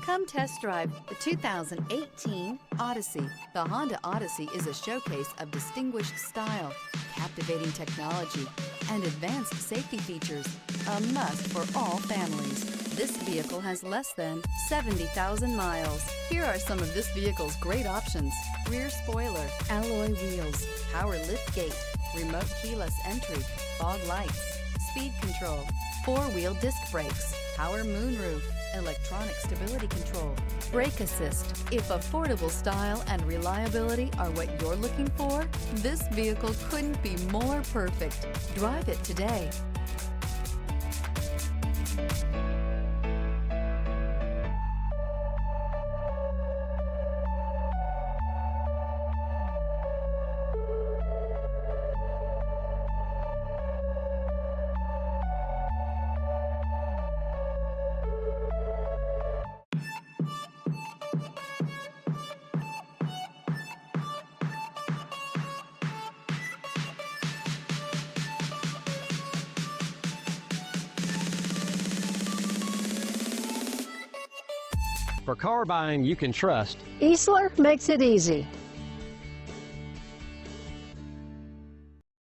Come test drive the 2018 Odyssey. The Honda Odyssey is a showcase of distinguished style, captivating technology, and advanced safety features. A must for all families. This vehicle has less than 70,000 miles. Here are some of this vehicle's great options: rear spoiler, alloy wheels, power lift gate, remote keyless entry, fog lights, speed control, four-wheel disc brakes, power moonroof, electronic stability control, brake assist. If affordable style and reliability are what you're looking for, this vehicle couldn't be more perfect. Drive it today. For car buying you can trust, Easler makes it easy.